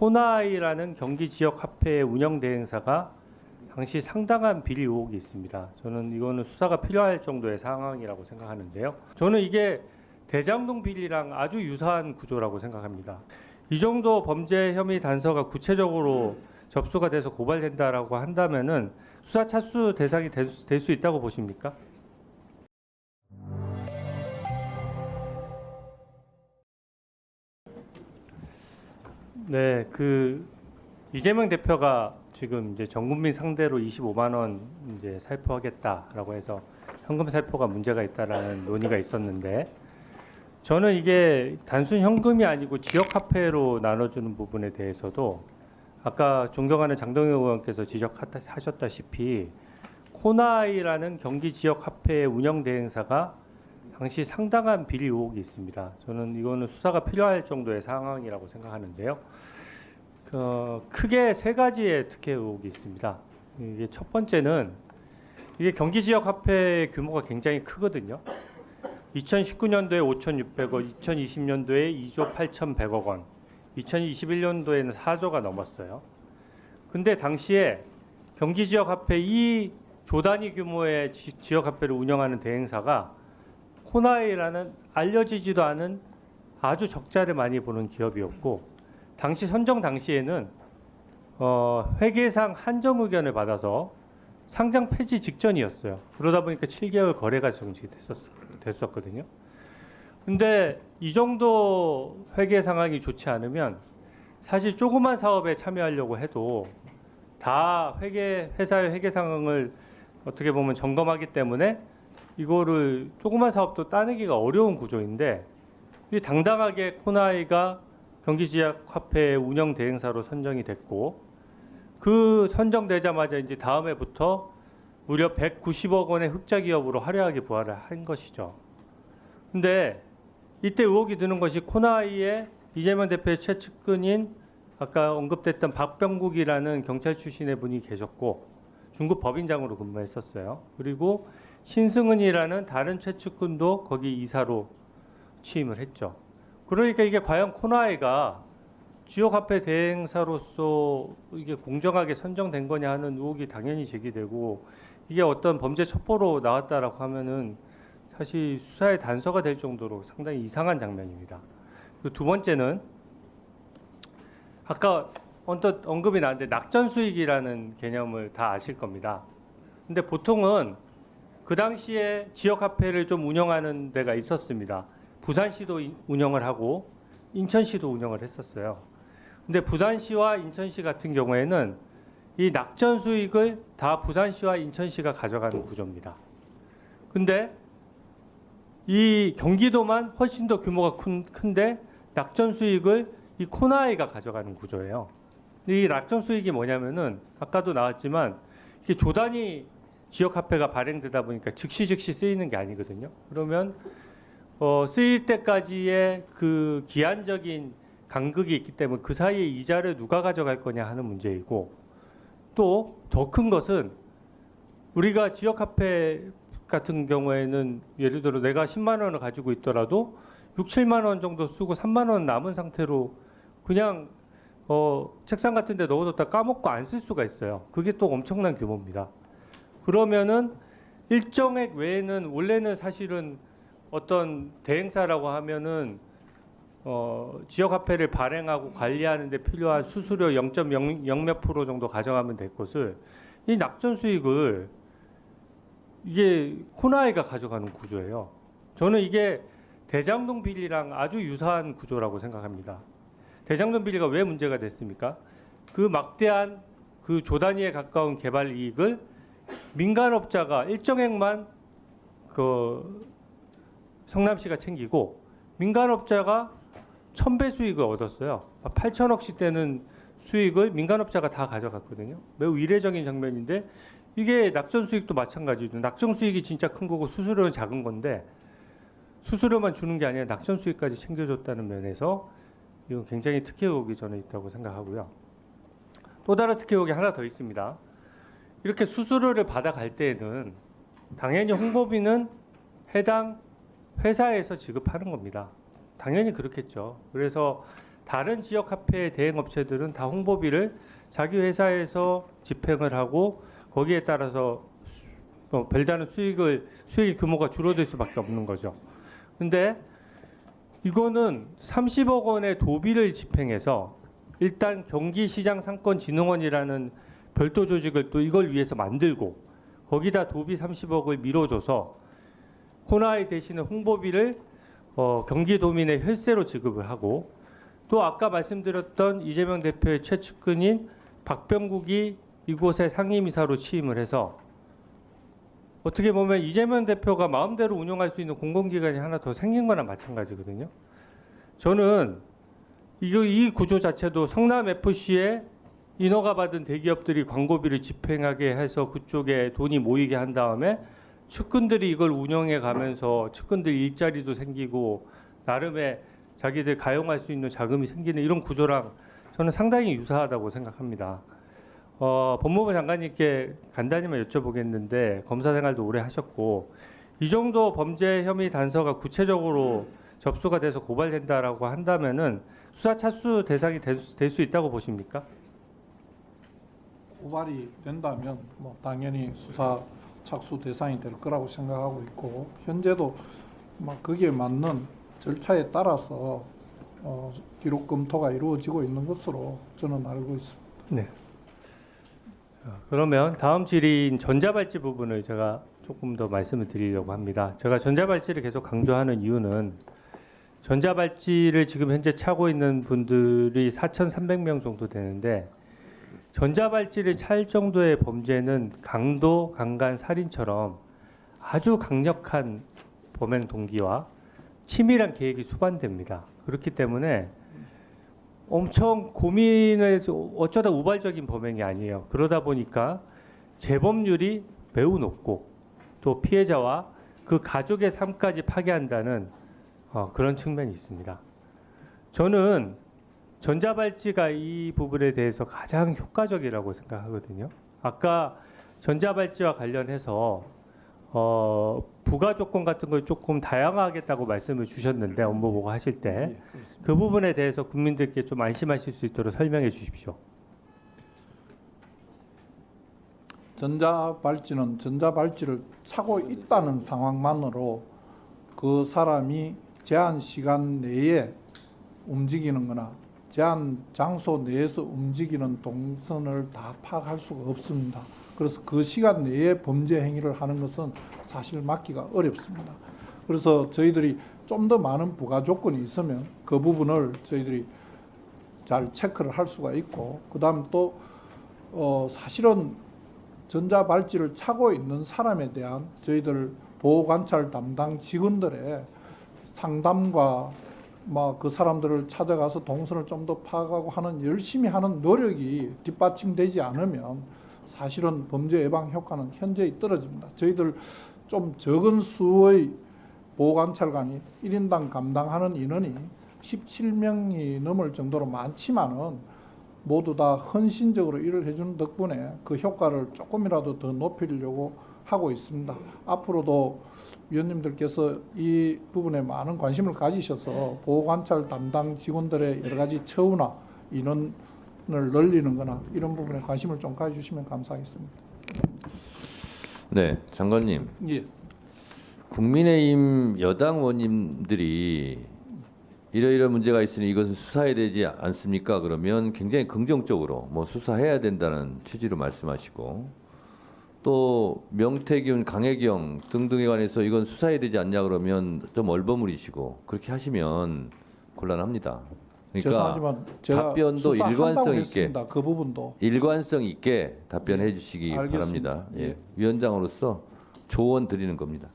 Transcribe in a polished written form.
코나이라는 경기 지역 화폐의 운영 대행사가 당시 상당한 비리 의혹이 있습니다. 저는 이거는 수사가 필요할 정도의 상황이라고 생각하는데요. 저는 이게 대장동 비리랑 아주 유사한 구조라고 생각합니다. 이 정도 범죄 혐의 단서가 구체적으로 접수가 돼서 고발된다라고 한다면은 수사 차수 대상이 될 수 있다고 보십니까? 네, 이재명 대표가 지금 이제 전 국민 상대로 25만 원 이제 살포하겠다라고 해서 현금 살포가 문제가 있다라는 논의가 있었는데, 저는 이게 단순 현금이 아니고 지역 화폐로 나눠주는 부분에 대해서도 아까 존경하는 장동영 의원께서 지적하셨다시피 코나이라는 경기 지역 화폐의 운영 대행사가 당시 상당한 비리 의혹이 있습니다. 저는 이거는 수사가 필요할 정도의 상황이라고 생각하는데요. 크게 세 가지의 특혜 의혹이 있습니다. 이게 첫 번째는 이게 경기 지역 화폐의 규모가 굉장히 크거든요. 2019년도에 5,600억, 2020년도에 2조 8,100억 원, 2021년도에는 4조가 넘었어요. 근데 당시에 경기 지역 화폐 이 조 단위 규모의 지역 화폐를 운영하는 대행사가 코나이라는 알려지지도 않은 아주 적자를 많이 보는 기업이었고, 당시 선정 당시에는 회계상 한정 의견을 받아서 상장 폐지 직전이었어요. 그러다 보니까 7개월 거래가 정지가 됐었거든요. 근데 이 정도 회계 상황이 좋지 않으면 사실 조그만 사업에 참여하려고 해도 다 회사의 회계 상황을 어떻게 보면 점검하기 때문에 이거를 조그만 사업도 따내기가 어려운 구조인데, 당당하게 코나이가 경기 지역 화폐 운영 대행사로 선정이 됐고, 그 선정되자마자 이제 다음 해부터 무려 190억 원의 흑자 기업으로 화려하게 부활을 한 것이죠. 근데 이때 의혹이 드는 것이 코나이의 이재명 대표의 최측근인 아까 언급됐던 박병국이라는 경찰 출신의 분이 계셨고 중급 법인장으로 근무했었어요. 그리고 신승은이라는 다른 최측근도 거기 이사로 취임을 했죠. 그러니까 이게 과연 코나이가 지역화폐 대행사로서 이게 공정하게 선정된 거냐 하는 의혹이 당연히 제기되고, 이게 어떤 범죄 첩보로 나왔다라고 하면은 사실 수사의 단서가 될 정도로 상당히 이상한 장면입니다. 그리고 두 번째는 아까 언뜻 언급이 나왔는데 낙전 수익이라는 개념을 다 아실 겁니다. 근데 보통은 그 당시에 지역화폐를 좀 운영하는 데가 있었습니다. 부산시도 운영을 하고 인천시도 운영을 했었어요. 근데 부산시와 인천시 같은 경우에는 이 낙전 수익을 다 부산시와 인천시가 가져가는 구조입니다. 근데 이 경기도만 훨씬 더 규모가 큰데 낙전 수익을 이 코나이가 가져가는 구조예요. 이 낙전 수익이 뭐냐면은 아까도 나왔지만 이게 조 단위 지역 화폐가 발행되다 보니까 즉시 쓰이는 게 아니거든요. 그러면 쓰일 때까지의 그 기한적인 간극이 있기 때문에 그 사이에 이자를 누가 가져갈 거냐 하는 문제이고, 또 더 큰 것은 우리가 지역 화폐 같은 경우에는 예를 들어 내가 10만 원을 가지고 있더라도 6, 7만 원 정도 쓰고 3만 원 남은 상태로 그냥 책상 같은 데 넣어뒀다 까먹고 안 쓸 수가 있어요. 그게 또 엄청난 규모입니다. 그러면은 일정액 외에는 원래는 사실은 어떤 대행사라고 하면은 지역화폐를 발행하고 관리하는 데 필요한 수수료 0.0몇 프로 정도 가져가면 될 것을 이 낙전 수익을 이게 코나이가 가져가는 구조예요. 저는 이게 대장동 비리랑 아주 유사한 구조라고 생각합니다. 대장동 비리가 왜 문제가 됐습니까? 그 막대한 그 조 단위에 가까운 개발 이익을 민간업자가 일정액만 그 성남시가 챙기고 민간업자가 1000배 수익을 얻었어요. 8천억씩 되는 수익을 민간업자가 다 가져갔거든요. 매우 이례적인 장면인데, 이게 낙전 수익도 마찬가지죠. 낙전 수익이 진짜 큰 거고 수수료는 작은 건데 수수료만 주는 게 아니라 낙전 수익까지 챙겨줬다는 면에서 이건 굉장히 특혜 의혹이 저는 있다고 생각하고요. 또 다른 특혜 의혹이 하나 더 있습니다. 이렇게 수수료를 받아갈 때에는 당연히 홍보비는 해당 회사에서 지급하는 겁니다. 당연히 그렇겠죠. 그래서 다른 지역 화폐 대행 업체들은 다 홍보비를 자기 회사에서 집행을 하고 거기에 따라서 별다른 수익 규모가 줄어들 수밖에 없는 거죠. 근데 이거는 30억 원의 도비를 집행해서 일단 경기시장상권진흥원이라는 별도 조직을 또 이걸 위해서 만들고 거기다 도비 30억을 밀어줘서 코나이 대신에 홍보비를 경기도민의 혈세로 지급을 하고 또 아까 말씀드렸던 이재명 대표의 최측근인 박병국이 이곳에 상임이사로 취임을 해서 어떻게 보면 이재명 대표가 마음대로 운영할 수 있는 공공기관이 하나 더 생긴 거나 마찬가지거든요. 저는 이 구조 자체도 성남FC에 인허가 받은 대기업들이 광고비를 집행하게 해서 그쪽에 돈이 모이게 한 다음에 측근들이 이걸 운영해 가면서 측근들 일자리도 생기고 나름의 자기들 가용할 수 있는 자금이 생기는 이런 구조랑 저는 상당히 유사하다고 생각합니다. 법무부 장관님께 간단히만 여쭤보겠는데 검사 생활도 오래 하셨고 이 정도 범죄 혐의 단서가 구체적으로 접수가 돼서 고발된다라고 한다면은 수사 차수 대상이 될 수 있다고 보십니까? 고발이 된다면 뭐 당연히 수사 착수 대상이 될 거라고 생각하고 있고 현재도 막 거기에 맞는 절차에 따라서 기록 검토가 이루어지고 있는 것으로 저는 알고 있습니다. 네. 그러면 다음 질의인 전자발찌 부분을 제가 조금 더 말씀을 드리려고 합니다. 제가 전자발찌를 계속 강조하는 이유는 전자발찌를 지금 현재 차고 있는 분들이 4,300명 정도 되는데 전자발찌를 찰 정도의 범죄는 강도, 강간, 살인처럼 아주 강력한 범행 동기와 치밀한 계획이 수반됩니다. 그렇기 때문에 엄청 고민해서 어쩌다 우발적인 범행이 아니에요. 그러다 보니까 재범률이 매우 높고 또 피해자와 그 가족의 삶까지 파괴한다는 그런 측면이 있습니다. 저는 전자발찌가 이 부분에 대해서 가장 효과적이라고 생각하거든요. 아까 전자발찌와 관련해서 부가 조건 같은 걸 조금 다양화하겠다고 말씀을 주셨는데 업무 보고 하실 때 그 부분에 대해서 국민들께 좀 안심하실 수 있도록 설명해 주십시오. 전자발찌는 전자발찌를 차고 있다는 상황만으로 그 사람이 제한 시간 내에 움직이는 거나 제한 장소 내에서 움직이는 동선을 다 파악할 수가 없습니다. 그래서 그 시간 내에 범죄 행위를 하는 것은 사실 막기가 어렵습니다. 그래서 저희들이 좀 더 많은 부가 조건이 있으면 그 부분을 저희들이 잘 체크를 할 수가 있고 그다음 또 사실은 전자발찌를 차고 있는 사람에 대한 저희들 보호관찰 담당 직원들의 상담과 그 사람들을 찾아가서 동선을 좀 더 파악하고 하는 열심히 하는 노력이 뒷받침되지 않으면 사실은 범죄 예방 효과는 현저히 떨어집니다. 저희들 좀 적은 수의 보호관찰관이 1인당 감당하는 인원이 17명이 넘을 정도로 많지만은 모두 다 헌신적으로 일을 해주는 덕분에 그 효과를 조금이라도 더 높이려고 하고 있습니다. 앞으로도 위원님들께서 이 부분에 많은 관심을 가지셔서 보호관찰 담당 직원들의 여러 가지 처우나 인원을 늘리는 거나 이런 부분에 관심을 좀 가져주시면 감사하겠습니다. 네, 장관님. 예. 국민의힘 여당 의원님들이 이러이러 문제가 있으니 이것은 수사해야 되지 않습니까? 그러면 굉장히 긍정적으로 수사해야 된다는 취지로 말씀하시고 또 명태균, 강혜경 등등에 관해서 이건 수사해야 되지 않냐 그러면 좀 얼버무리시고 그렇게 하시면 곤란합니다. 그러니까 죄송하지만 제가 답변도 일관성 있게 그 부분도 일관성 있게 답변해 주시기 알겠습니다. 바랍니다. 예. 예. 위원장으로서 조언 드리는 겁니다.